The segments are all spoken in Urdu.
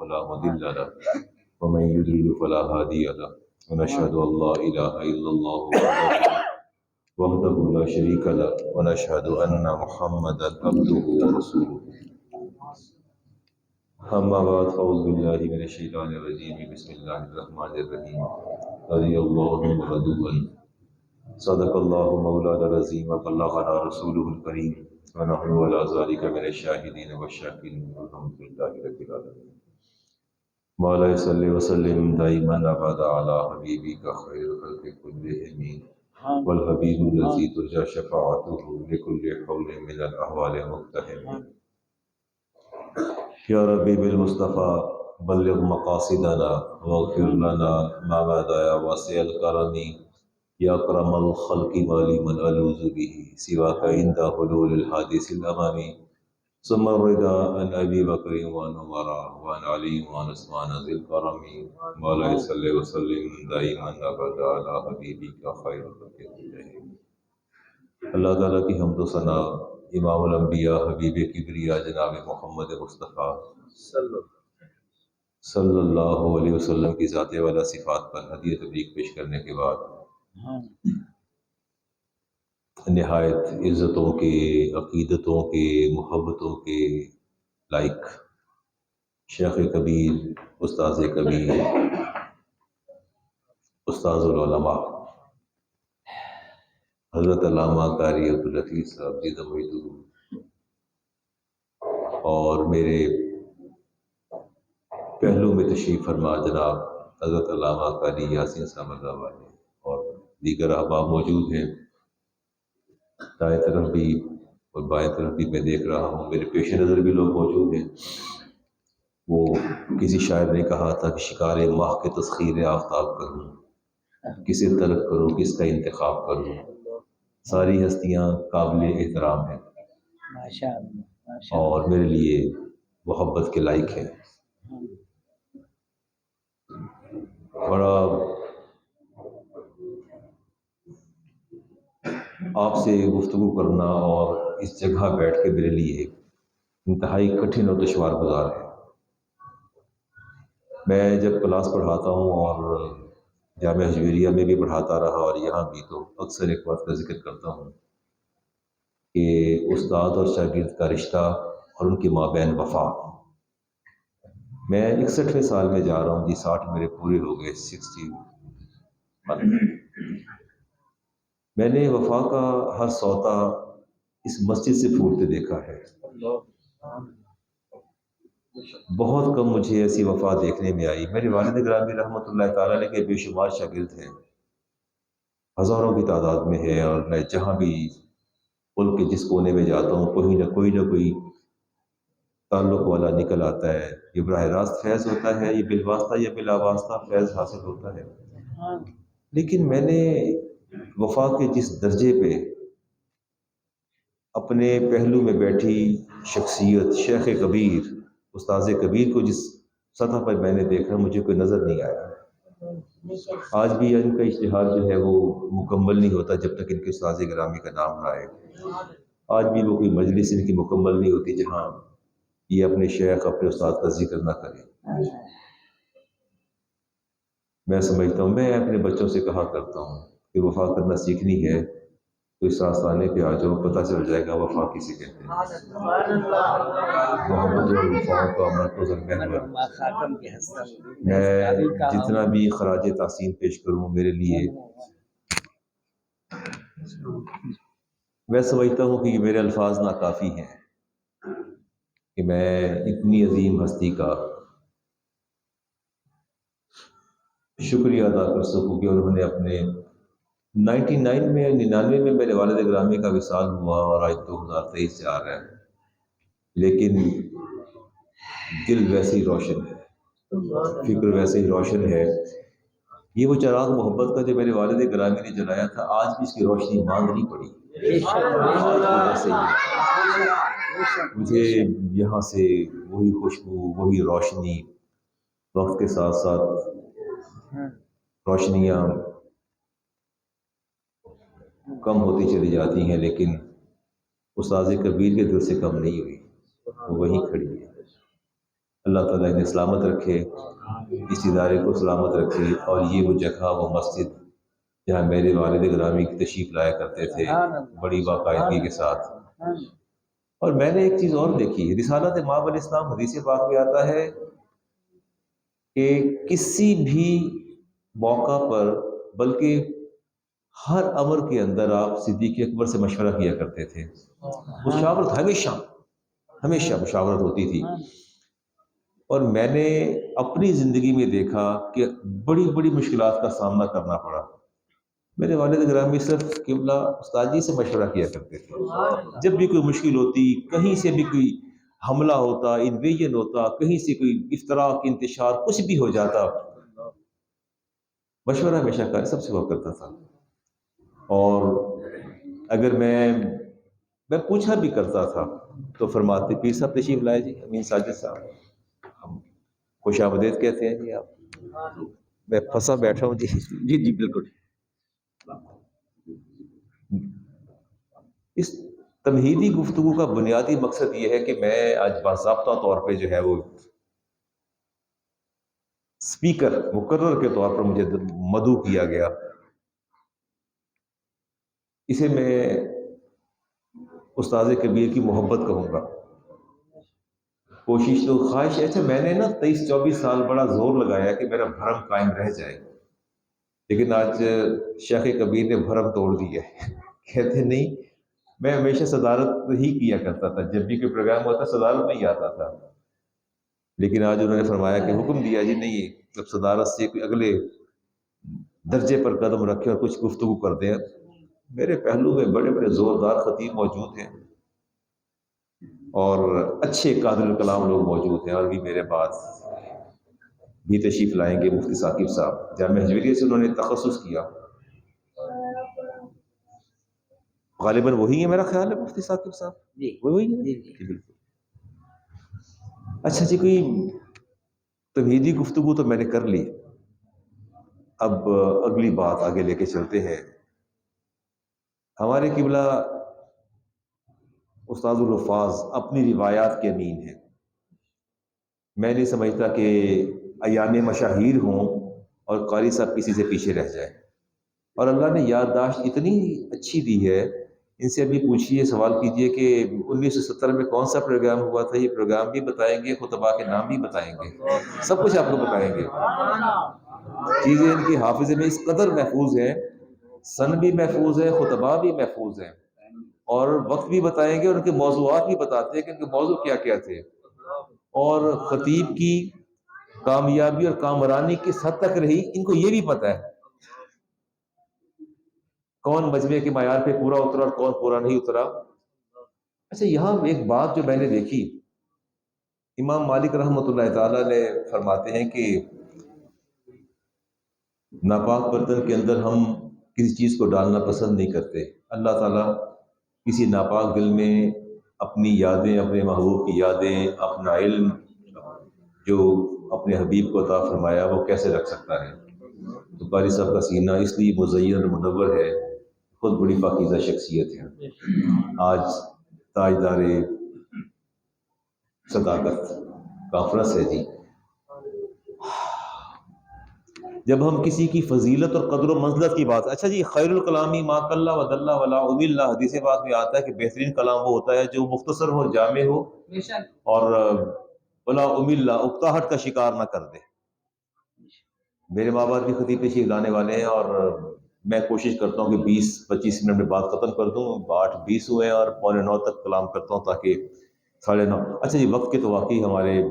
فلا مضل له ومن يضلل فلا هادي له ونشهد أن لا إله إلا الله وحده لا شريك له ونشهد أن محمدا عبده ورسوله أما بعد أعوذ بالله من الشيطان الرجيم بسم الله الرحمن الرحيم رضي الله عنه ورضوا عنه صدق الله مولانا العظيم وبلغنا رسوله الكريم ونحن على ذلك من الشاهدين والشاكرين والحمد لله رب العالمين مولاي صل وسلم دائما ابدا على حبيبك خير الخلق كلهم والحبيب الذي ترجى شفاعته لكل حول من الاحوال مقتحم يا ربي بالمصطفى بلغ مقاصدنا واغفر لنا ما بدا يا واسع الكرم يا اکرم الخلق مالي من الوذ به سواك عند حلول الحادث الامامي ثم الرضا عن ابي بكر وعن عمر وعن علي وعن عثمان ذي الكرم مولاي صل وسلم دائما ابدا على حبيبك خير الخلق كلهم. اللہ تعالیٰ کی حمد و ثنا امام الانبیاء حبیب کبریا جناب محمد مصطفیٰ صلی اللہ علیہ وسلم کی ذات والا صفات پر ہدیہ تبریک پیش کرنے کے بعد نہایت عزتوں کے، عقیدتوں کے، محبتوں کے لائق شیخ کبیر، استاذ کبیر، استاذ العلماء حضرت علامہ قاری عبدالحفیظ صاحب جی دمویدو اور میرے پہلو میں تشریف فرما جناب حضرت علامہ قاری یاسین صاحب اللہ والے اور دیگر احباب موجود ہیں، دائیں طرف بھی اور بائیں طرف بھی میں دیکھ رہا ہوں، میرے پیش نظر بھی لوگ موجود ہیں۔ وہ کسی شاعر نے کہا تھا کہ شکار ماہ کے تسخیر آفتاب کروں، کسے ترک کروں، کس کا انتخاب کروں، ساری ہستیاں قابل احترام ہیں اور میرے لیے محبت کے لائق ہیں۔ بڑا آپ سے گفتگو کرنا اور اس جگہ بیٹھ کے میرے لیے انتہائی کٹھن اور دشوار گزار ہے۔ میں جب کلاس پڑھاتا ہوں اور جامعہ حجویریہ میں بھی پڑھاتا رہا اور یہاں بھی، تو اکثر ایک بات کا ذکر کرتا ہوں کہ استاد اور شاگرد کا رشتہ اور ان کے مابین وفا۔ میں 61ویں سال میں جا رہا ہوں جی، 60 میرے پورے ہو گئے، 61۔ میں نے وفا کا ہر سوتا اس مسجد سے پھوٹتے دیکھا ہے۔ بہت کم مجھے ایسی وفا دیکھنے میں آئی۔ میرے والد گرامی رحمۃ اللہ تعالیٰ علیہ کے بے شمار شاگرد ہیں، ہزاروں کی تعداد میں ہے، اور میں جہاں بھی ملک کے جس کونے میں جاتا ہوں کوئی نہ کوئی تعلق والا نکل آتا ہے۔ یہ براہ راست فیض ہوتا ہے، یہ بالواسطہ یا بلا واسطہ فیض حاصل ہوتا ہے۔ لیکن میں نے وفا کے جس درجے پہ اپنے پہلو میں بیٹھی شخصیت شیخ کبیر، استاذ کبیر کو جس سطح پر میں نے دیکھا، مجھے کوئی نظر نہیں آیا۔ آج بھی ان کا اشتہار جو ہے وہ مکمل نہیں ہوتا جب تک ان کے استاذ گرامی کا نام نہ آئے۔ آج بھی وہ کوئی مجلس ان کی مکمل نہیں ہوتی جہاں یہ اپنے شیخ، اپنے استاد کا ذکر نہ کرے۔ میں سمجھتا ہوں، میں اپنے بچوں سے کہا کرتا ہوں کہ وفا کرنا سیکھنی ہے تو اس آستانے پہ آ جاؤ، پتہ چل جائے گا وفا کسے کہتے ہیں۔ محبت اور وفا کا مرکز المحور۔ میں جتنا بھی خراج تحسین پیش کروں میرے لیے، میں سمجھتا ہوں کہ یہ میرے الفاظ ناکافی ہیں کہ میں اتنی عظیم ہستی کا شکریہ ادا کر سکوں کہ انہوں نے اپنے 99 میں میرے والد گرامی کا وصال ہوا اور آج 2023 سے آ رہا ہے، لیکن دل ویسے ہی روشن ہے، فکر ویسے ہی روشن ہے۔ یہ وہ چراغ محبت کا جو میرے والد گرامی نے جلایا تھا، آج بھی اس کی روشنی مانگنی پڑی۔ ویسے ہی مجھے یہاں سے وہی خوشبو، وہی روشنی، وقت کے ساتھ ساتھ روشنیاں کم ہوتی چلی جاتی ہیں، لیکن استاذ کبیر کے دل سے کم نہیں ہوئی، وہ وہیں کھڑی ہے۔ اللہ تعالیٰ انہیں سلامت رکھے، اس ادارے کو سلامت رکھے، اور یہ وہ جگہ، وہ مسجد جہاں میرے والد گرامی تشریف لایا کرتے تھے بڑی باقاعدگی کے ساتھ۔ اور میں نے ایک چیز اور دیکھی، رسالت مآب علیہ السلام حدیث پاک میں آتا ہے کہ کسی بھی موقع پر، بلکہ ہر امر کے اندر آپ صدیق اکبر سے مشورہ کیا کرتے تھے۔ مشاورت ہمیشہ مشاورت ہوتی تھی۔ اور میں نے اپنی زندگی میں دیکھا کہ بڑی بڑی مشکلات کا سامنا کرنا پڑا، میرے والد گرامی صرف قبلہ استاد جی سے مشورہ کیا کرتے تھے۔ جب بھی کوئی مشکل ہوتی، کہیں سے بھی کوئی حملہ ہوتا، انویژن ہوتا، کہیں سے کوئی افتراق انتشار کچھ بھی ہو جاتا، مشورہ ہمیشہ کا سب سے ہوا کرتا تھا۔ اور اگر میں پوچھا بھی کرتا تھا تو فرماتے، پیر صاحب تشریف لائے جی، امین ساجد صاحب، ہم خوش آمدید کہتے ہیں جی آپ۔ میں پھنسا بیٹھا ہوں جی، جی جی بالکل۔ اس تمہیدی گفتگو کا بنیادی مقصد یہ ہے کہ میں آج باضابطہ طور پہ جو ہے وہ اسپیکر مقرر کے طور پر مجھے مدعو کیا گیا، اسے میں استاد کبیر کی محبت کہوں گا۔ کوشش تو خواہش ہے، میں نے نا 23-24 سال بڑا زور لگایا کہ میرا بھرم قائم رہ جائے، لیکن آج شیخ کبیر نے بھرم توڑ دی ہے۔ کہتے نہیں، میں ہمیشہ صدارت ہی کیا کرتا تھا، جب بھی کوئی پروگرام ہوتا صدارت میں ہی آتا تھا، لیکن آج انہوں نے فرمایا کہ حکم دیا جی نہیں، جب صدارت سے کوئی اگلے درجے پر قدم رکھے اور کچھ گفتگو کر دیں۔ میرے پہلو میں بڑے بڑے زوردار خطیب موجود ہیں اور اچھے قادر الکلام لوگ موجود ہیں، اور بھی میرے بعد بھی تشریف لائیں گے مفتی ثاقب صاحب، جامعہ ہجویریہ سے انہوں نے تخصص کیا، غالباً وہی ہے میرا خیال ہے مفتی ثاقب صاحب، وہی ہے جی بالکل۔ اچھا جی، کوئی تمہیدی گفتگو تو میں نے کر لی، اب اگلی بات آگے لے کے چلتے ہیں۔ ہمارے قبلہ استاد الحفاظ اپنی روایات کے امین ہیں۔ میں نہیں سمجھتا کہ ایام مشاہیر ہوں اور قاری صاحب کسی سے پیچھے رہ جائے، اور اللہ نے یادداشت اتنی اچھی دی ہے۔ ان سے ابھی پوچھیے، سوال کیجئے کہ 1970 میں کون سا پروگرام ہوا تھا، یہ پروگرام بھی بتائیں گے، خطبہ کے نام بھی بتائیں گے، سب کچھ آپ کو بتائیں گے۔ چیزیں ان کی حافظے میں اس قدر محفوظ ہیں، سن بھی محفوظ ہے، خطبہ بھی محفوظ ہیں، اور وقت بھی بتائیں گے، اور ان کے موضوعات بھی بتاتے ہیں کہ ان کے موضوع کیا کیا تھے، اور خطیب کی کامیابی اور کامرانی کس حد تک رہی ان کو یہ بھی پتہ ہے، کون مجمع کے معیار پہ پورا اترا اور کون پورا نہیں اترا۔ اچھا، یہاں ایک بات جو میں نے دیکھی، امام مالک رحمۃ اللہ تعالی نے فرماتے ہیں کہ ناپاک برتن کے اندر ہم کسی چیز کو ڈالنا پسند نہیں کرتے۔ اللہ تعالیٰ کسی ناپاک دل میں اپنی یادیں، اپنے محبوب کی یادیں، اپنا علم جو اپنے حبیب کو عطا فرمایا وہ کیسے رکھ سکتا ہے؟ تو قاری صاحب کا سینہ اس لیے مزین اور منور ہے، خود بڑی پاکیزہ شخصیت ہے، آج تاجدار صداقت کانفرنس ہے جی۔ جب ہم کسی کی فضیلت اور قدر و منزلت کی بات، اچھا جی، خیر الکلامی ما قل و دل ولا امی اللہ، حدیث پاک میں آتا ہے کہ بہترین کلام وہ ہوتا ہے جو مختصر ہو، جامع ہو، اور ولا امی اللہ، اکتاہٹ کا شکار نہ کر دے۔ میرے ماں باپ بھی خطیب تشریف لانے والے ہیں، اور میں کوشش کرتا ہوں کہ 20-25 منٹ میں بات ختم کر دوں، 8:20 ہوئے اور 8:45 تک کلام کرتا ہوں تاکہ 9:30۔ اچھا جی، وقت کے تو واقعی ہمارے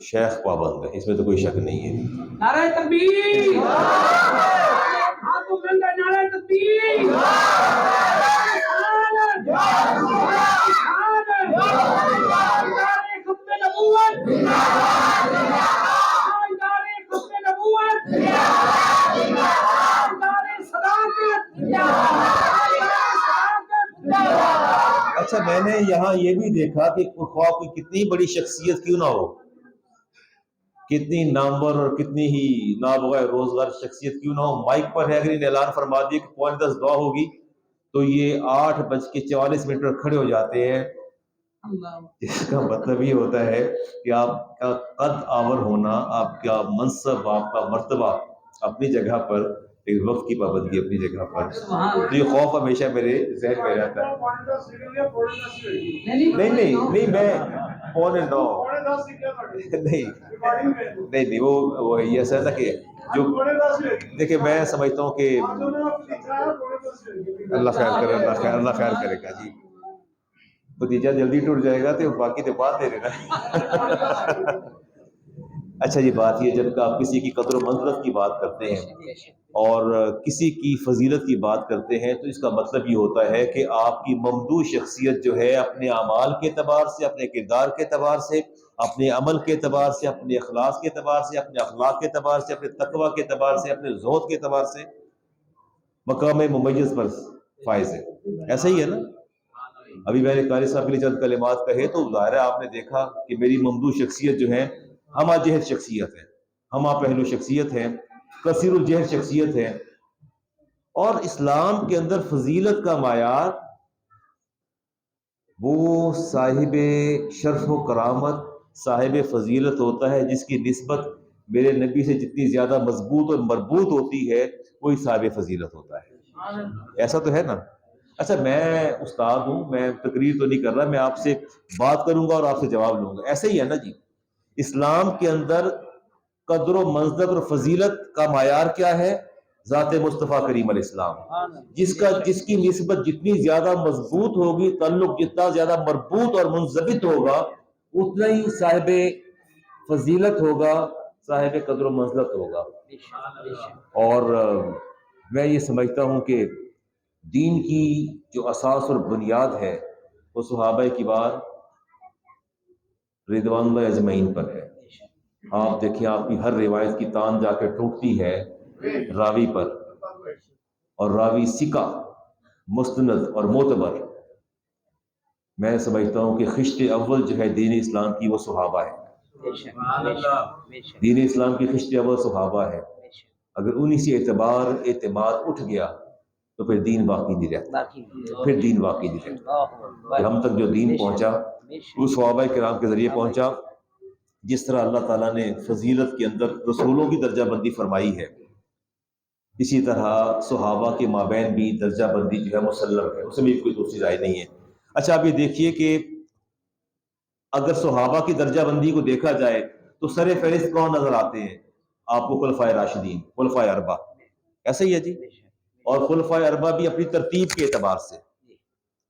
شیخ پابند ہے، اس میں تو کوئی شک نہیں ہے۔ نعرہ تکبیر، آپ کو مل گئے نعرہ تکبیر، ختم نبوت، ختم نبوت، صداقت۔ اچھا، میں نے یہاں یہ بھی دیکھا کہ خواہ کوئی کتنی بڑی شخصیت کیوں نہ ہو، کتنی نامور اور کتنی ہی نابغہ روزگار شخصیت کیوں نہ ہو، مائک پر ہے، اگر انہیں اعلان فرما دیا کہ 9:10 دعا ہوگی تو یہ 8:44 پر کھڑے ہو جاتے ہیں، اس کا مطلب یہ ہوتا ہے کہ آپ کا قد آور ہونا، آپ کا منصب، آپ کا مرتبہ اپنی جگہ پر، ایک وقت کی پابندی اپنی جگہ پر، تو یہ خوف ہمیشہ میرے ذہن میں رہتا ہے۔ نہیں نہیں نہیں، میں 8:45 نہیں وہ یہ ایسا تھا کہ جو دیکھیں میں سمجھتا ہوں کہ اللہ خیر کرے، اللہ خیر کرے گا جی، بھتیجا جلدی ٹوٹ جائے گا تو باقی تو بات دے دینا۔ اچھا جی، بات یہ جب آپ کسی کی قدر و منزلت کی بات کرتے ہیں اور کسی کی فضیلت کی بات کرتے ہیں تو اس کا مطلب یہ ہوتا ہے کہ آپ کی ممدوح شخصیت جو ہے اپنے اعمال کے اعتبار سے، اپنے کردار کے اعتبار سے، اپنے عمل کے اعتبار سے، اپنے اخلاص کے اعتبار سے، اپنے اخلاق کے اعتبار سے، اپنے تقوی کے اعتبار سے، اپنے زہد کے اعتبار سے مقام ممیز پر فائز ہے۔ ایسا ہی ہے نا؟ ابھی میں نے قاری صاحب کے لیے چند کلمات کہے تو ظاہر ہے آپ نے دیکھا کہ میری ممدوح شخصیت جو ہے ہمہ جہد شخصیت ہے، ہمہ پہلو شخصیت ہے، کثیر الجہد شخصیت ہے، اور اسلام کے اندر فضیلت کا معیار وہ صاحب شرف و کرامت، صاحب فضیلت ہوتا ہے جس کی نسبت میرے نبی سے جتنی زیادہ مضبوط اور مربوط ہوتی ہے وہی صاحب فضیلت ہوتا ہے۔ ایسا تو ہے نا؟ اچھا میں استاد ہوں، میں تقریر تو نہیں کر رہا، میں آپ سے بات کروں گا اور آپ سے جواب لوں گا، ایسے ہی ہے نا جی؟ اسلام کے اندر قدر و منزلت اور فضیلت کا معیار کیا ہے؟ ذات مصطفیٰ کریم علیہ السلام، جس کی نسبت جتنی زیادہ مضبوط ہوگی، تعلق جتنا زیادہ مربوط اور منضبط ہوگا، اتنا ہی صاحب فضیلت ہوگا، صاحب قدر و منزلت ہوگا۔ اور میں یہ سمجھتا ہوں کہ دین کی جو اساس اور بنیاد ہے وہ صحابہ کبار رضوان اللہ اجمعین پر ہے۔ آپ دیکھیں آپ کی ہر روایت کی تان جا کے ٹوٹتی ہے راوی پر، اور راوی ثقہ، مستند اور معتبر۔ میں سمجھتا ہوں کہ خشت اول جو ہے دین اسلام کی وہ صحابہ ہے، دین اسلام کی خشت اول صحابہ ہے۔ اگر انہی سے اعتماد اٹھ گیا تو پھر دین باقی نہیں رہتا، پھر دین باقی نہیں رہتا۔ کہ ہم تک جو دین پہنچا وہ صحابہ کرام کے ذریعے پہنچا۔ جس طرح اللہ تعالیٰ نے فضیلت کے اندر رسولوں کی درجہ بندی فرمائی ہے، اسی طرح صحابہ کے مابین بھی درجہ بندی جو ہے مسلم ہے، اس میں بھی کوئی دوسری رائے نہیں ہے۔ اچھا آپ یہ دیکھیے کہ اگر صحابہ کی درجہ بندی کو دیکھا جائے تو سر فہرست کون نظر آتے ہیں آپ کو؟ خلفائے راشدین، خلفائے اربعہ، ایسا ہی ہے جی۔ اور خلفائے اربعہ بھی اپنی ترتیب کے اعتبار سے،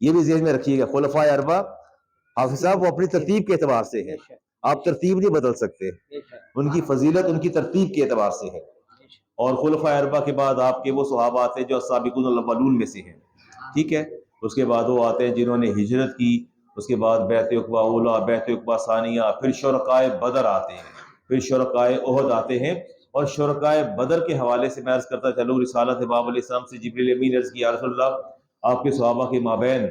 یہ بھی ذہن میں رکھیے گا، خلفائے اربعہ حافظ صاحب وہ اپنی ترتیب کے اعتبار سے ہے، آپ ترتیب نہیں بدل سکتے، ان کی فضیلت ان کی ترتیب کے اعتبار سے ہے۔ اور خلفائے اربعہ کے بعد آپ کے وہ صحابہ آتے ہیں جو السابقون الاولون میں سے ہیں، ٹھیک ہے؟ اس کے بعد وہ آتے ہیں جنہوں نے ہجرت کی، اس کے بعد بیعت عقبہ اولیٰ، بیعت عقبہ ثانیہ، پھر شرکائے بدر آتے ہیں، پھر شرکائے احد آتے ہیں۔ اور شرکائے بدر کے حوالے سے میں عرض کرتا چلوں، رسالت امام علیہ السلام سے جبریل امین عرض کی یا رسول اللہ آپ کے صحابہ کے مابین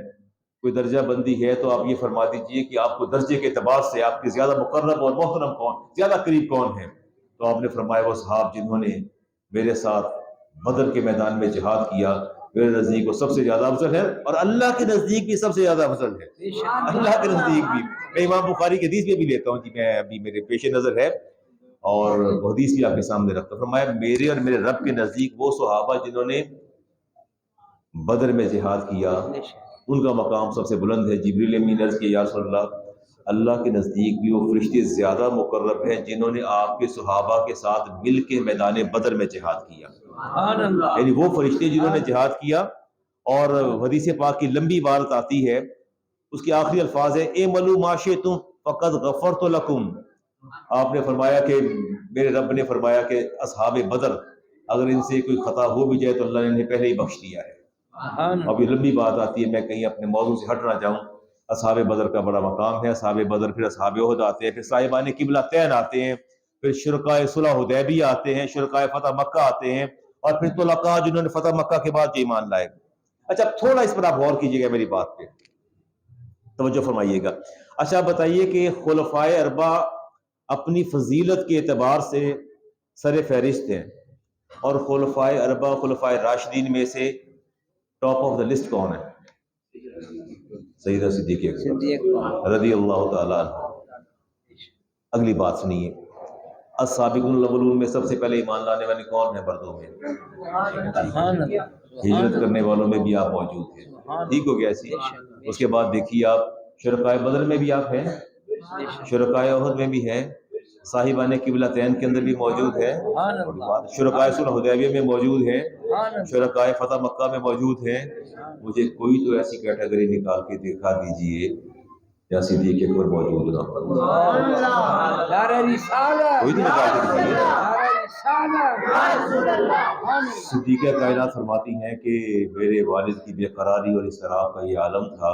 کوئی درجہ بندی ہے تو آپ یہ فرما دیجئے کہ آپ کو درجے کے اعتبار سے آپ کے زیادہ مقرب اور محترم کون، زیادہ قریب کون ہیں؟ تو آپ نے فرمایا وہ صحاب جنہوں نے میرے ساتھ بدر کے میدان میں جہاد کیا، میرے نزدیک وہ سب سے زیادہ افضل ہے، اور اللہ کے نزدیک بھی سب سے زیادہ افضل ہے، اللہ کے نزدیک بھی۔ میں امام بخاری کی حدیث میں بھی لیتا ہوں جی، میں ابھی میرے پیش نظر ہے اور وہ حدیث بھی آپ کے سامنے رکھتا ہوں۔ فرمایا میرے اور میرے رب کے نزدیک وہ صحابہ جنہوں نے بدر میں جہاد کیا ان کا مقام سب سے بلند ہے۔ جبریل امین عرض کیا یا رسول اللہ اللہ کے نزدیک بھی وہ فرشتے زیادہ مقرب ہیں جنہوں نے آپ کے صحابہ کے ساتھ مل کے میدان بدر میں جہاد کیا، یعنی وہ فرشتے جنہوں نے جہاد کیا۔ اور حدیث پاک کی لمبی عبارت آتی ہے، اس کے آخری الفاظ ہے اعملوا ما شئتم فقد غفرت لکم۔ آپ نے فرمایا کہ میرے رب نے فرمایا کہ اصحاب بدر اگر ان سے کوئی خطا ہو بھی جائے تو اللہ نے انہیں پہلے ہی بخش دیا ہے۔ اب یہ لمبی بات آتی ہے، میں کہیں اپنے موضوع سے ہٹ نہ جاؤں۔ اصحاب بدر کا بڑا مقام ہے، اصحاب بدر، پھر اصحاب احد آتے ہیں، پھر صاحبان قبلہ تین آتے ہیں، پھر شرکائے صلح حدیبیہ آتے ہیں، شرکائے فتح مکہ آتے ہیں، اور پھر طلقاء جنہوں نے فتح مکہ کے بعد ایمان لائے۔ اچھا تھوڑا اس پر آپ غور کیجیے گا، میری بات پہ توجہ فرمائیے گا۔ اچھا بتائیے کہ خلفائے اربعہ اپنی فضیلت کے اعتبار سے سر فہرست ہیں، اور خلفائے اربعہ خلفائے راشدین میں سے ٹاپ آف دا لسٹ کون ہے؟ سیدنا صدیق اکبر رضی اللہ تعالیٰ عنہ۔ اگلی بات سنیے، السابقون الاولون میں سب سے پہلے ایمان لانے والے کون ہیں مردوں میں؟ ہجرت کرنے والوں میں بھی آپ موجود تھے، ٹھیک ہو گیا ایسی۔ اس کے بعد دیکھیے آپ شرکائے بدر میں بھی آپ ہیں، شرکائے احد میں بھی ہیں، صاحبان قبلتین کے اندر بھی موجود ہے، شرکائے صلح حدیبیہ میں موجود ہیں، شرکائے فتح مکہ میں موجود ہیں۔ مجھے کوئی تو ایسی کیٹیگری نکال کے دکھا دیجئے یا صدیق اکبر موجود نہ ہو، کوئی تو نکال کے دکھائیے۔ صدیقہ کائنات فرماتی ہیں کہ میرے والد کی بے قراری اور اضطراب کا یہ عالم تھا،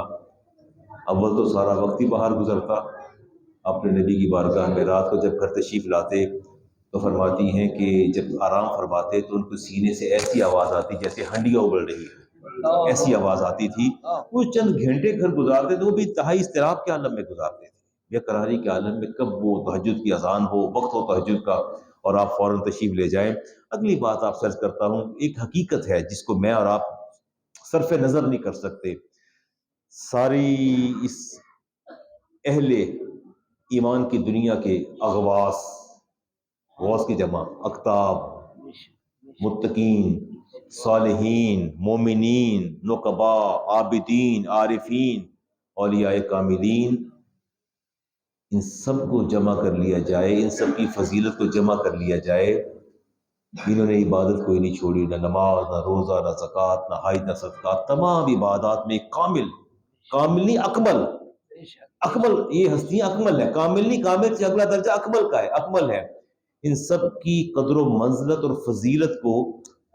اول تو سارا وقت ہی باہر گزرتا، اپنے نبی کی بارگاہ میں رات کو جب گھر تشریف لاتے تو فرماتی ہیں کہ جب آرام فرماتے تو ان کو سینے سے ایسی آواز آتی جیسے ہنڈیاں ابل رہی ہے، ایسی آواز آتی تھی۔ وہ چند گھنٹے گھر گزارتے تو وہ بھی انتہائی اضطراب کے عالم میں گزارتے تھے، بے قراری کے عالم میں، کب وہ تہجد کی اذان ہو، وقت ہو تہجد کا اور آپ فوراً تشریف لے جائیں۔ اگلی بات آپ سرچ کرتا ہوں، ایک حقیقت ہے جس کو میں اور آپ صرف نظر نہیں کر سکتے، ساری اس اہل ایمان کی دنیا کے اغواس، غوث کی جمع اقطاب، متقین، صالحین، مومنین، نقبا، عابدین، عارفین، اولیاء کاملین، ان سب کو جمع کر لیا جائے، ان سب کی فضیلت کو جمع کر لیا جائے، جنہوں نے عبادت کوئی نہیں چھوڑی، نہ نماز، نہ روزہ، نہ زکوٰۃ، نہ حج، نہ صدقات، تمام عبادات میں کامل نہیں اکمل، یہ ہستیاں اکمل ہے، کامل نہیں، کامل سے اگلا درجہ اکمل کا ہے، اکمل ہے۔ ان سب کی قدر و منزلت اور فضیلت کو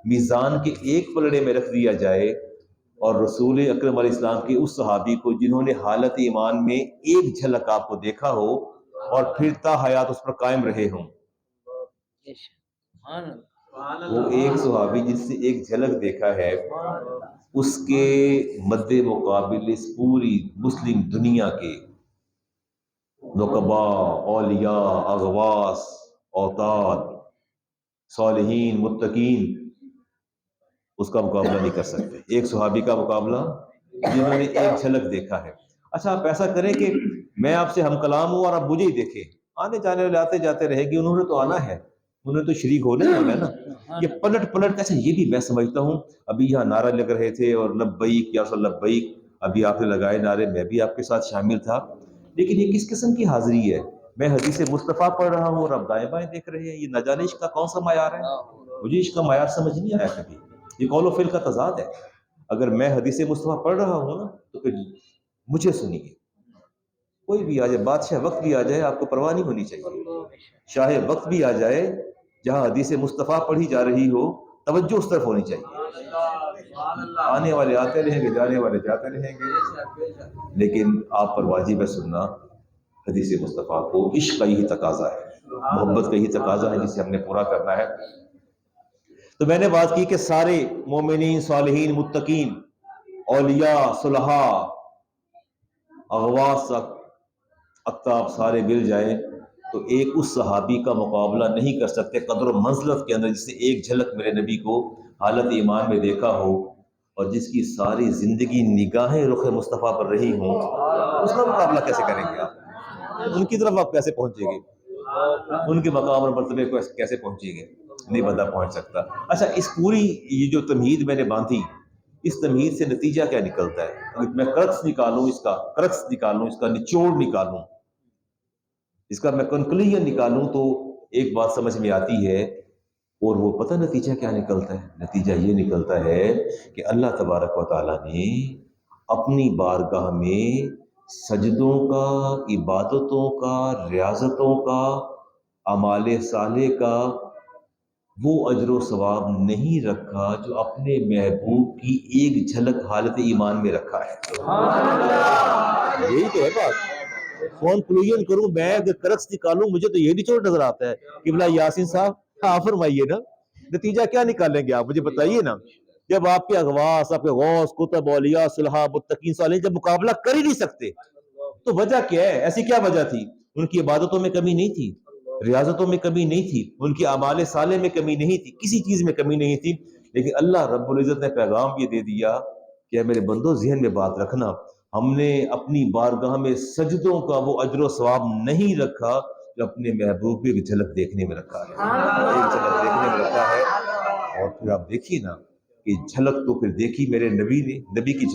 میزان کے ایک پلڑے میں رکھ دیا جائے اور رسول اکرم علیہ السلام کے اس صحابی کو جنہوں نے حالت ایمان میں ایک جھلک آپ کو دیکھا ہو اور پھر تا حیات اس پر قائم رہے ہوں، وہ ایک صحابی جس سے ایک جھلک دیکھا ہے، اس کے مد مقابل اس پوری مسلم دنیا کے نقبا، اولیاء، اغواس، اوتاد، صالحین، متقین اس کا مقابلہ نہیں کر سکتے، ایک صحابی کا مقابلہ جنہوں نے ایک جھلک دیکھا ہے۔ اچھا آپ ایسا کریں کہ میں آپ سے ہم کلام ہوں اور آپ مجھے ہی دیکھیں، آنے جانے والے آتے جاتے رہے گی، انہوں نے تو آنا ہے، انہوں نے تو شریک ہونا ہے نا، یہ پلٹ پلٹ اچھا یہ بھی میں سمجھتا ہوں، ابھی یہاں نعرہ لگ رہے تھے اور لبیک یا رسول لبیک، ابھی آپ نے لگائے نعرے، میں بھی آپ کے ساتھ شامل تھا، لیکن یہ کس قسم کی حاضری ہے؟ میں حدیث مصطفیٰ پڑھ رہا ہوں اور آپ دائیں بائیں دیکھ رہے ہیں، یہ نہ جانے عشق کا کون سا معیار ہے؟ مجھے عشق کا معیار سمجھ نہیں آیا کبھی، یہ قول و فعل کا تضاد ہے۔ اگر میں حدیث مصطفیٰ پڑھ رہا ہوں نا تو پھر مجھے سنیے، کوئی بھی آ جائے، بادشاہ وقت بھی آ جائے، آپ کو پرواہ نہیں ہونی چاہیے، شاہ وقت بھی آ جائے، جہاں حدیث مصطفیٰ پڑھی جا رہی ہو توجہ اس طرف ہونی چاہیے، آنے والے آتے رہیں گے، جانے والے جاتے رہیں گے، لیکن آپ پر واجب ہے سننا حدیث مصطفیٰ کو، عشق کا یہی تقاضا ہے، محبت کا یہی تقاضا ہے جسے ہم نے پورا کرنا ہے۔ تو میں نے بات کی کہ سارے مومنین، صالحین، متقین، اولیاء، صلحاء، اغواس، اقطاب سارے مل جائیں تو ایک اس صحابی کا مقابلہ نہیں کر سکتے قدر و منزلت کے اندر، جس سے ایک جھلک میرے نبی کو حالت ایمان میں دیکھا ہو اور جس کی ساری زندگی نگاہیں رخ مصطفیٰ پر رہی ہوں، اس کا مقابلہ کیسے کریں گے آپ؟ ان کی طرف آپ کیسے پہنچیں گے؟ ان کے مقام اور مرتبے کو کیسے پہنچیں گے؟ نہیں بندہ پہنچ سکتا۔ اچھا اس پوری یہ جو تمہید میں نے باندھی، اس تمہید سے نتیجہ کیا نکلتا ہے؟ اگر میں کرکس نکالوں، اس کا نچوڑ نکالوں، اس کا میں کنکلوژن نکالوں تو ایک بات سمجھ میں آتی ہے، اور وہ پتہ نتیجہ کیا نکلتا ہے؟ نتیجہ یہ نکلتا ہے کہ اللہ تبارک و تعالیٰ نے اپنی بارگاہ میں سجدوں کا، عبادتوں کا، ریاضتوں کا، اعمال صالح کا وہ اجر و ثواب نہیں رکھا جو اپنے محبوب کی ایک جھلک حالت ایمان میں رکھا ہے۔ یہی تو ہے بات، کنکلوژن کروں میں، اگر کرکس نکالوں، مجھے تو یہ نچوڑ نظر آتا ہے۔ قبلہ یاسین صاحب ہاں فرمائیے نا، نتیجہ کیا نکالیں گے آپ مجھے بتائیے نا؟ جب آپ کے اغواس، آپ کے غوث، کتب، اولیاء، صلحاء، متقین، صالحین جب مقابلہ کر ہی نہیں سکتے تو وجہ کیا ہے؟ ایسی کیا وجہ تھی؟ ان کی عبادتوں میں کمی نہیں تھی، ریاضتوں میں کمی نہیں تھی، ان کی اعمال صالح میں کمی نہیں تھی، کسی چیز میں کمی نہیں تھی، لیکن اللہ رب العزت نے پیغام یہ دے دیا کہ میرے بندو ذہن میں بات رکھنا، ہم نے اپنی بارگاہ میں سجدوں کا وہ اجر و ثواب نہیں رکھا جو اپنے محبوب کی جھلک دیکھنے میں رکھا ہے، ایک جھلک دیکھنے میں رکھا ہے۔ اور پھر آپ دیکھیے نا کہ جھلک تو پھر دیکھی میرے نبی نے، نبی کی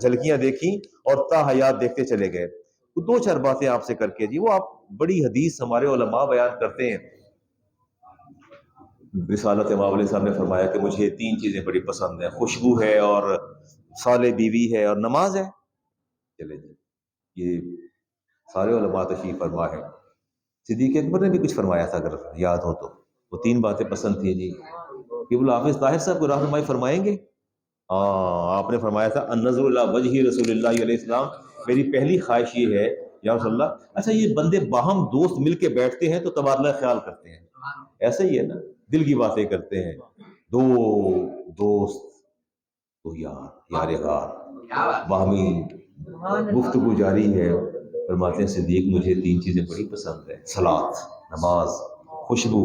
جھلکیاں دیکھی اور تا حیات دیکھتے چلے گئے۔ تو دو چار باتیں آپ سے کر کے جی، وہ آپ بڑی حدیث ہمارے علماء بیان کرتے ہیں۔ رسالت امام علیہ صاحب نے فرمایا کہ مجھے 3 چیزیں بڑی پسند ہیں، خوشبو ہے اور صالح بیوی ہے اور نماز ہے۔ چلے جی، یہ سارے علماء تشریف فرما ہے۔ صدیق اکبر نے بھی کچھ فرمایا تھا اگر یاد ہو تو، وہ 3 باتیں پسند تھیں جی۔ قبلہ حافظ طاہر صاحب کو رہنمائی فرمائیں گے؟ آپ نے فرمایا تھا النظر الی وجہ رسول اللہ علیہ السلام، میری پہلی خواہش یہ ہے یا رسول اللہ۔ اچھا، یہ بندے باہم دوست مل کے بیٹھتے ہیں تو تبادلہ خیال کرتے ہیں، ایسا ہی ہے نا، دل کی باتیں کرتے ہیں، دو دوست تو یار غار، باہمی گفتگو جاری ہے۔ فرماتے ہیں صدیق مجھے 3 چیزیں بڑی پسند ہیں، صلاۃ، نماز، خوشبو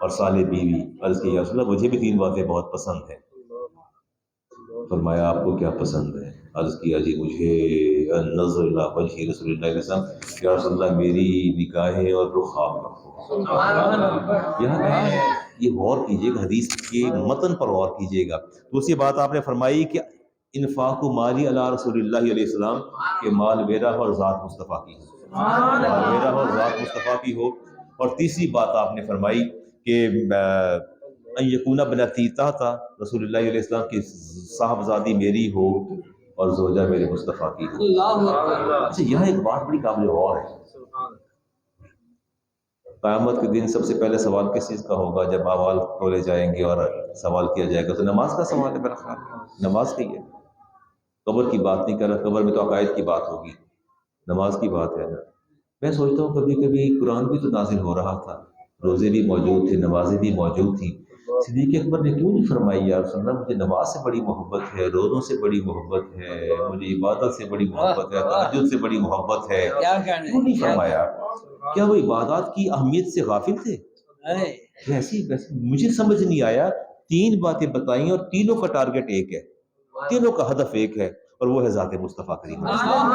اور صالح بیوی۔ عرض کی یا رسول اللہ مجھے بھی 3 باتیں بہت پسند ہیں۔ فرمایا آپ کو کیا پسند ہے؟ عرض کیا جی مجھے النظر الی وجہ رسول اللہ علیہ وسلم، یا رسول اللہ میری نگاہیں اور رخ آپ رکھو۔ یہاں یہ غور کیجیے گا، حدیث کے متن پر غور کیجیے گا۔ دوسری بات آپ نے فرمائی کہ انفاق مالی علی رسول اللہ علیہ السلام، کہ مال میرا ہو اور ذات مصطفیٰ کی ہو، مال میرا ہو اور ذات مصطفیٰ کی ہو۔ اور تیسری بات آپ نے فرمائی کہ ان یکون ابنتی تحت رسول اللہ علیہ السلام کی صاحبزادی میری ہو اور زوجہ میرے مصطفیٰ کی ہو۔ اچھا، یہاں ایک بات بڑی قابل غور ہے۔ قیامت کے دن سب سے پہلے سوال کس چیز کا ہوگا؟ جب اعمال کھولے جائیں گے اور سوال کیا جائے گا تو نماز کا سوال ہے، میرا خیال نماز کا ہی ہے۔ قبر کی بات نہیں کر رہا، قبر میں تو عقائد کی بات ہوگی، نماز کی بات ہے نا۔ میں سوچتا ہوں کبھی کبھی قرآن بھی تو نازل ہو رہا تھا، روزے بھی موجود تھے، نمازیں بھی موجود تھیں، صدیق اکبر نے کیوں نہیں فرمائی یا رسول اللہ مجھے نماز سے بڑی محبت ہے، روزوں سے بڑی محبت ہے، مجھے عبادت سے بڑی محبت ہے، تہجد سے بڑی محبت ہے، کیوں نہیں فرمایا؟ کیا وہ عبادات کی اہمیت سے غافل تھے؟ ویسے مجھے سمجھ نہیں آیا، 3 باتیں بتائیں اور تینوں کا ٹارگٹ ایک ہے، تینوں کا ہدف ایک ہے، اور وہ ہے ذات مصطفیٰ کریم علیہ السلام۔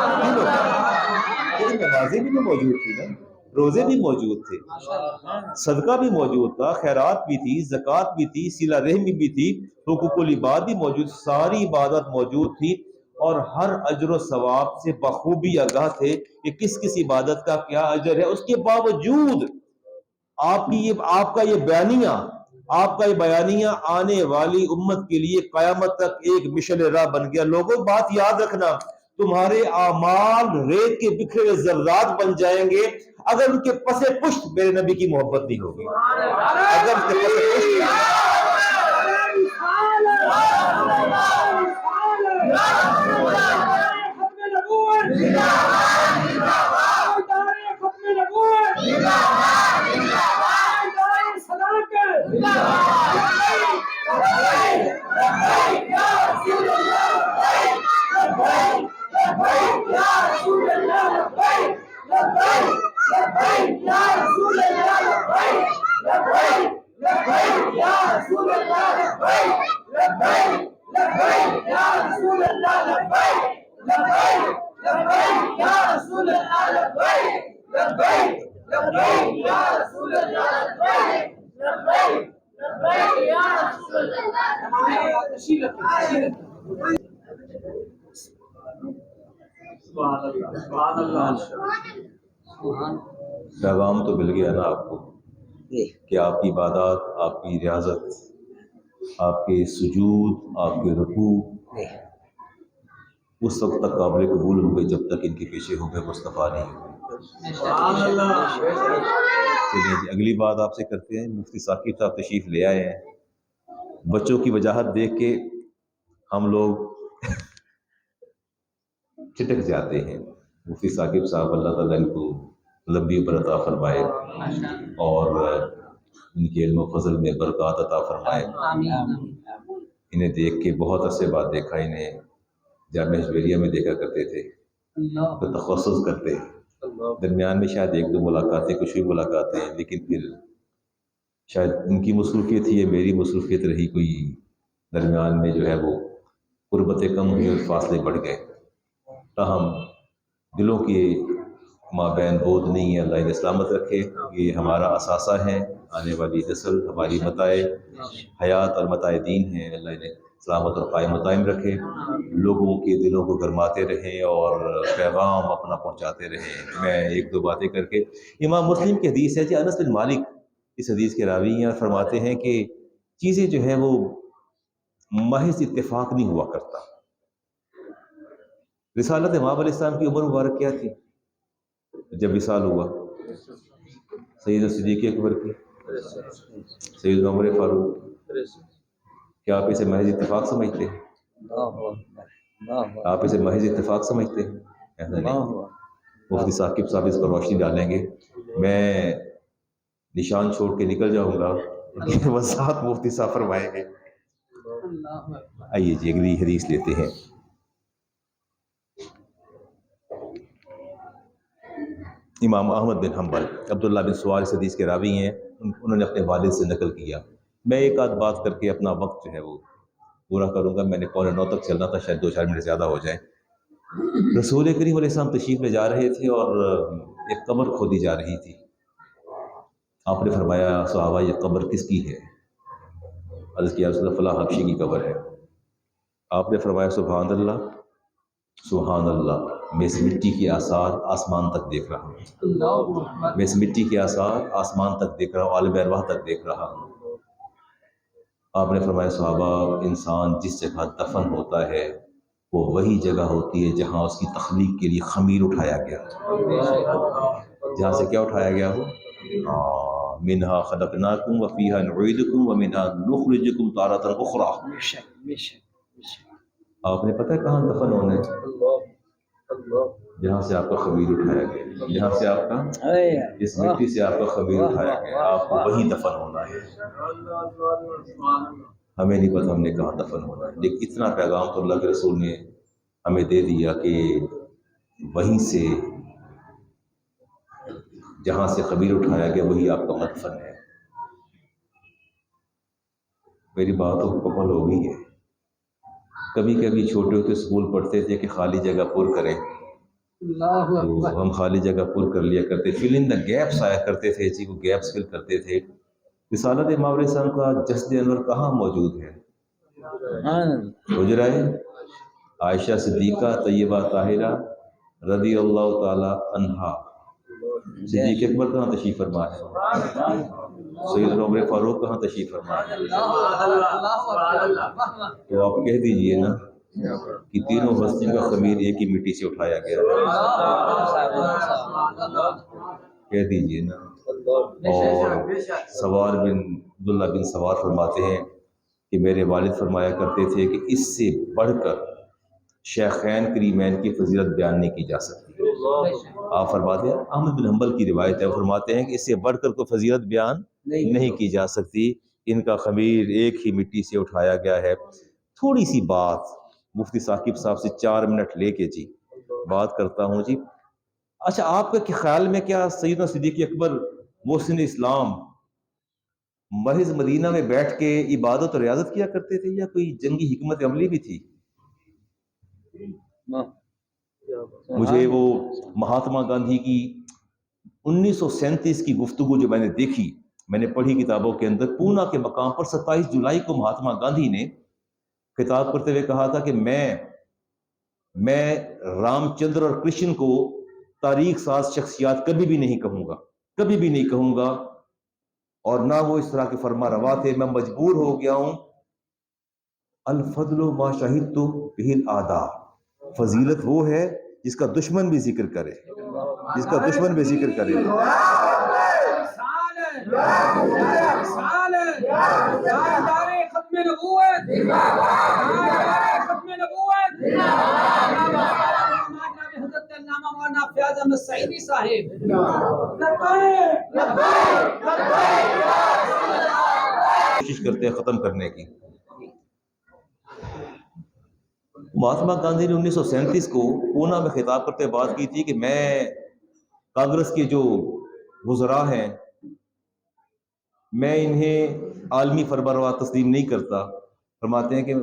تینوں کا نمازیں بھی تو موجود تھی نا، روزے بھی موجود تھے، صدقہ بھی موجود تھا، خیرات بھی تھی، زکوٰۃ بھی تھی، صلہ رحمی بھی تھی، حقوق العباد بھی موجود، ساری عبادت موجود تھی، اور ہر اجر و ثواب سے بخوبی آگاہ تھے کہ کس کس عبادت کا کیا اجر ہے۔ اس کے باوجود آپ کا یہ بیانیہ آنے والی امت کے لیے قیامت تک ایک مشعل راہ بن گیا۔ لوگوں بات یاد رکھنا، تمہارے اعمال ریت کے بکھرے ہوئے ذرات بن جائیں گے اگر ان کے پس پشت میرے نبی کی محبت نہیں ہوگی، اگر ان کے پس پشت پیغام تو مل گیا نا آپ کو کہ آپ کی عبادات، آپ کی ریاضت، آپ کے سجود، آپ کے رکوع اس وقت تک قابل قبول ہوں گے جب تک ان کے پیچھے ہوں گے مصطفیٰ نہیں ہوگے۔ چلیے جی، اگلی بات آپ سے کرتے ہیں۔ مفتی ثاقب صاحب تشریف لے آئے ہیں۔ بچوں کی وجاہت دیکھ کے ہم لوگ چٹک جاتے ہیں۔ مفتی ثاقب صاحب اللہ تعالیٰ ان کو لمبی عمر عطا فرمائے اور ان کے علم و فضل میں برکات عطا فرمائے۔ انہیں دیکھ کے بہت عرصے بعد دیکھا، انہیں جامعہ ہجویریہ میں دیکھا کرتے تھے تو تخصص کرتے، درمیان میں شاید 1-2 ملاقاتیں، کچھ بھی ملاقاتیں، لیکن پھر شاید ان کی مصروفیت ہی ہے، میری مصروفیت رہی، کوئی درمیان میں جو ہے وہ قربتیں کم ہوئی اور فاصلے بڑھ گئے۔ تاہم دلوں کے مابین بود نہیں ہے، اللہ انہیں سلامت رکھے۔ یہ ہمارا اثاثہ ہے، آنے والی نسل ہماری متاع حیات اور متاع دین ہے، اللہ انہیں سلامت اور قائم و دائم رکھے، لوگوں کے دلوں کو گرماتے رہیں اور پیغام اپنا پہنچاتے رہیں۔ میں ایک دو باتیں کر کے، امام مسلم کی حدیث ہے جی، انس بن مالک اس حدیث کے راوی ہیں، فرماتے ہیں کہ چیزیں جو ہیں وہ محض اتفاق نہیں ہوا کرتا۔ رسالت امام علیہ السلام کی عمر مبارک کیا تھی جب وصال ہوا؟ سید صدیق اکبر کی، سید عمر فاروق، کیا آپ اسے محض اتفاق سمجھتے ہیں؟ آپ اسے محض اتفاق سمجھتے ہیں؟ ایسا نہیں۔ مفتی ثاقب صاحب اس پر روشنی ڈالیں گے، میں نشان چھوڑ کے نکل جاؤں گا، وضاحت مفتی صاحب فرمائیں گے۔ آئیے جی اگلی حدیث لیتے ہیں۔ امام احمد بن حنبل عبداللہ بن سوار اس حدیث کے راوی ہیں، انہوں نے اپنے والد سے نقل کیا۔ میں ایک آدھ بات کر کے اپنا وقت جو ہے وہ پورا کروں گا، میں نے 8:45 تک چلنا تھا، شاید 2-4 منٹ زیادہ ہو جائیں۔ رسول کریم علیہ السلام تشریف لے جا رہے تھے اور ایک قبر کھودی جا رہی تھی۔ آپ نے فرمایا صحابہ یہ قبر کس کی ہے؟ عرض کیا رسول اللہ فلاں حبشی کی قبر ہے۔ آپ نے فرمایا سبحان اللہ سبحان اللہ، میں اس مٹی کے آثار آسمان تک دیکھ رہا ہوں، میں اس مٹی کے آثار آسمان تک دیکھ رہا ہوں، عالم ارواح تک دیکھ رہا ہوں۔ آپ نے فرمایا صحابہ انسان جس جگہ دفن ہوتا ہے وہ وہی جگہ ہوتی ہے جہاں اس کی تخلیق کے لیے خمیر اٹھایا گیا، جہاں سے کیا اٹھایا گیا ہو؟ منہا خلقناکم وفیہا نعیدکم ومنہا نخرجکم تارۃ اخری۔ آپ نے پتہ کہاں دفن ہونا ہے؟ جہاں سے آپ کا خمیر اٹھایا گیا، جہاں سے آپ کا اس مٹی سے آپ کا خمیر اٹھایا گیا، آپ کو وہی دفن ہونا ہے۔ ہمیں نہیں پتہ ہم نے کہاں دفن ہونا ہے، لیکن اتنا پیغام تو اللہ کے رسول نے ہمیں دے دیا کہ وہیں سے جہاں سے خمیر اٹھایا گیا وہی آپ کا مدفن ہے۔ میری باتوں کو مکمل ہو گئی ہے۔ کبھی کبھی چھوٹے ہوتے اسکول پڑھتے تھے کہ خالی جگہ پر کریں، تو ہم خالی جگہ پر کر لیا کرتے، فل ان دا گیپس آیا کرتے تھے جی، وہ گیپس فل کرتے تھے۔ رسالت امام علیہ السلام کا جسد انور کہاں موجود ہے؟ حجرہ عائشہ صدیقہ طیبہ طاہرہ رضی اللہ تعالی عنہا۔ صدیق اکبر کہاں تشریف فرما ہے؟ سیدنا عمر فاروق کہاں تشریف فرما ہے؟ تو آپ کہہ دیجئے نا کہ تینوں ہستیوں کا خمیر ایک ہی مٹی سے اٹھایا گیا، کہہ دیجئے نا۔ اور سوار بن عبداللہ بن سوار فرماتے ہیں کہ میرے والد فرمایا کرتے تھے کہ اس سے بڑھ کر شیخین کریمین کی فضیلت بیان نہیں کی جا سکتی۔ آپ فرماتے ہیں، احمد بن حنبل کی روایت ہے، فرماتے ہیں کہ اس سے بڑھ کر کوئی فضیلت بیان نہیں کی جا سکتی، ان کا خمیر ایک ہی مٹی سے اٹھایا گیا ہے۔ تھوڑی سی بات مفتی ثاقب صاحب سے 4 منٹ لے کے جی بات کرتا ہوں جی۔ اچھا آپ کے خیال میں کیا سیدنا صدیق اکبر محسن اسلام محض مدینہ میں بیٹھ کے عبادت اور ریاضت کیا کرتے تھے یا کوئی جنگی حکمت عملی بھی تھی؟ مجھے وہ مہاتما گاندھی کی 1937 کی گفتگو جو میں نے دیکھی، میں نے پڑھی کتابوں کے اندر، پونا کے مقام پر 27 جولائی کو مہاتما گاندھی نے خطاب کرتے ہوئے کہا تھا کہ میں رام چندر اور کرشن کو تاریخ ساز شخصیات کبھی بھی نہیں کہوں گا، کبھی بھی نہیں کہوں گا، اور نہ وہ اس طرح کے فرما روا تھے۔ میں مجبور ہو گیا ہوں، الفضل ما شہدت بہ الاعداء، فضیلت وہ ہے جس کا دشمن بھی ذکر کرے، جس کا دشمن بھی ذکر کرے۔ کوشش کرتے ہیں ختم کرنے کی۔ مہاتما گاندھی نے 1937 کو پونا میں خطاب کرتے بات کی تھی کہ میں کانگریس کے جو وزراء ہیں میں انہیں عالمی فرمانروا تسلیم نہیں کرتا۔ فرماتے ہیں کہ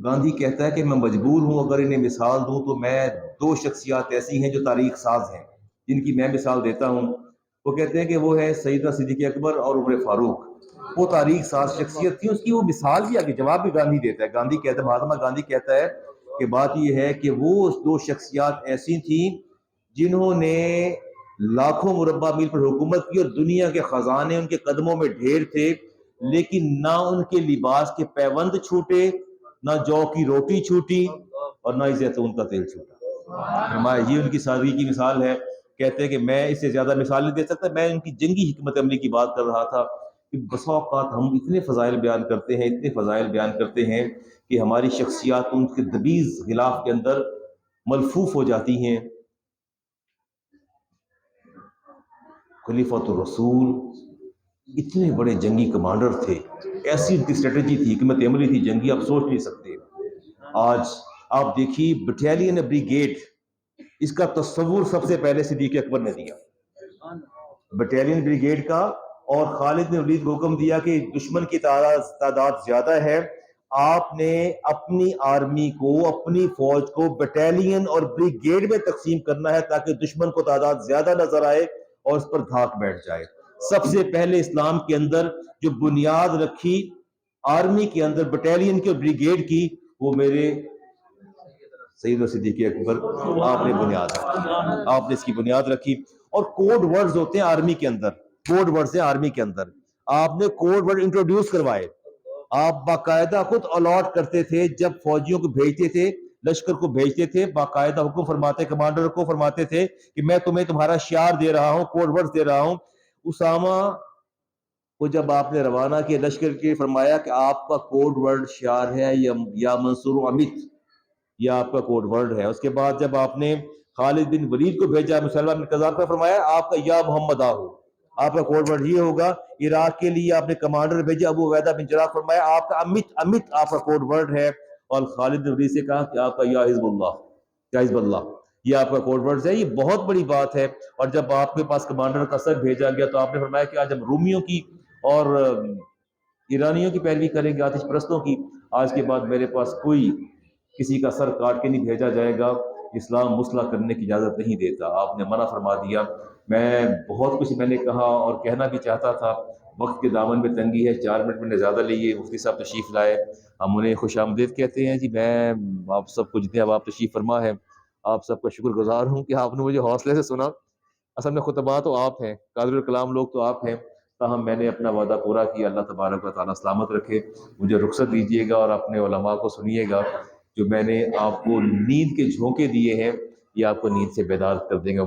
گاندھی کہتا ہے کہ میں مجبور ہوں، اگر انہیں مثال دوں تو میں دو شخصیات ایسی ہیں جو تاریخ ساز ہیں، جن کی میں مثال دیتا ہوں۔ وہ کہتے ہیں کہ وہ ہے سیدنا صدیق اکبر اور عمر فاروق۔ وہ تاریخ ساز شخصیت تھی، اس کی وہ مثال بھی آگے جواب بھی گاندھی دیتا ہے۔ گاندھی کہتا ہے، مہاتما گاندھی کہتا ہے کہ بات یہ ہے کہ وہ دو شخصیات ایسی تھیں جنہوں نے لاکھوں مربع میل پر حکومت کی، اور دنیا کے خزانے ان کے قدموں میں ڈھیر تھے، لیکن نہ ان کے لباس کے پیوند چھوٹے، نہ جو کی روٹی چھوٹی، اور نہ ہی زیتون کا تیل چھوٹا۔ یہ ان کی سادگی کی مثال ہے۔ کہتے ہیں کہ میں اس سے زیادہ مثال نہیں دے سکتا، میں ان کی جنگی حکمت عملی کی بات کر رہا تھا کہ بسا اوقات ہم اتنے فضائل بیان کرتے ہیں، اتنے فضائل بیان کرتے ہیں کہ ہماری شخصیات ان کے دبیز غلاف کے اندر ملفوف ہو جاتی ہیں۔ خلیفۃ الرسول اتنے بڑے جنگی کمانڈر تھے، ایسی ان کی اسٹریٹجی تھی، حکمت عملی تھی جنگی، آپ سوچ نہیں سکتے۔ آج آپ دیکھیے بٹالین بریگیڈ، اس کا تصور سب سے پہلے صدیق اکبر نے دیا، بٹالین بریگیڈ کا، اور خالد نے ولید کو حکم دیا کہ دشمن کی تعداد زیادہ ہے، آپ نے اپنی آرمی کو، اپنی فوج کو بٹالین اور بریگیڈ میں تقسیم کرنا ہے تاکہ دشمن کو تعداد زیادہ نظر آئے اور اس پر دھاک بیٹھ جائے۔ سب سے پہلے اسلام کے اندر جو بنیاد رکھی آرمی کے اندر بٹالین کی اور بریگیڈ کی، وہ میرے سیدنا صدیق اکبر، آپ نے بنیاد رکھی، آپ نے اس کی بنیاد رکھی۔ اور کوڈ ورڈز ہوتے ہیں آرمی کے اندر، کوڈ ورڈز ہیں آرمی کے اندر، آپ نے کوڈ ورڈ انٹروڈیوس کروائے۔ آپ باقاعدہ خود الاٹ کرتے تھے، جب فوجیوں کو بھیجتے تھے، لشکر کو بھیجتے تھے، باقاعدہ حکم فرماتے، کمانڈر کو فرماتے تھے کہ میں تمہیں تمہارا شعار دے رہا ہوں، کوڈ ورڈز دے رہا ہوں۔ اسامہ کو جب آپ نے روانہ کیا لشکر کے، فرمایا کہ آپ کا کوڈ ورڈ شعار ہے یا منصور امت، یہ آپ کا کوڈ ورڈ ہے۔ اس کے بعد جب آپ نے خالد بن ولید کو بھیجا مسلمہ بن قذاف کو، فرمایا آپ کا یا محمد آہو، آپ کا کوڈ ورڈ یہ ہوگا۔ عراق کے لیے آپ نے کمانڈر بھیجا ابو عبیدہ بن جراح، فرمایا آپ کا امت آپ کا کوڈ ورڈ ہے۔ اور خالد بن ولید سے کہا کہ آپ کا یا حزب اللہ، یا حزب اللہ، یہ آپ کا کوڈ ورڈ ہے۔ یہ بہت بڑی بات ہے۔ اور جب آپ کے پاس کمانڈر کا سر بھیجا گیا تو آپ نے فرمایا کہ آج ہم رومیوں کی اور ایرانیوں کی پیروی کریں گے، آتش پرستوں کی، آج کے بعد میرے پاس کوئی کسی کا سر کاٹ کے نہیں بھیجا جائے گا، اسلام مسلح کرنے کی اجازت نہیں دیتا، آپ نے منع فرما دیا۔ میں بہت کچھ میں نے کہا اور کہنا بھی چاہتا تھا، وقت کے دامن میں تنگی ہے، 4 منٹ میں نے زیادہ لیے۔ مفتی صاحب تشریف لائے، ہم انہیں خوش آمدید کہتے ہیں۔ جی میں آپ سب کو جتنے اب آپ تشریف فرما ہے، آپ سب کا شکر گزار ہوں کہ آپ نے مجھے حوصلے سے سنا۔ اصل میں خطبہ تو آپ ہیں، قادر الکلام لوگ تو آپ ہیں، تاہم میں نے اپنا وعدہ پورا کیا۔ اللہ تبارک و تعالیٰ سلامت رکھے، مجھے رخصت دیجیے گا اور اپنے علماء کو سنیے گا۔ جو میں نے آپ کو نیند کے جھونکے دیے ہیں، یہ آپ کو نیند سے بیدار کر دیں گے۔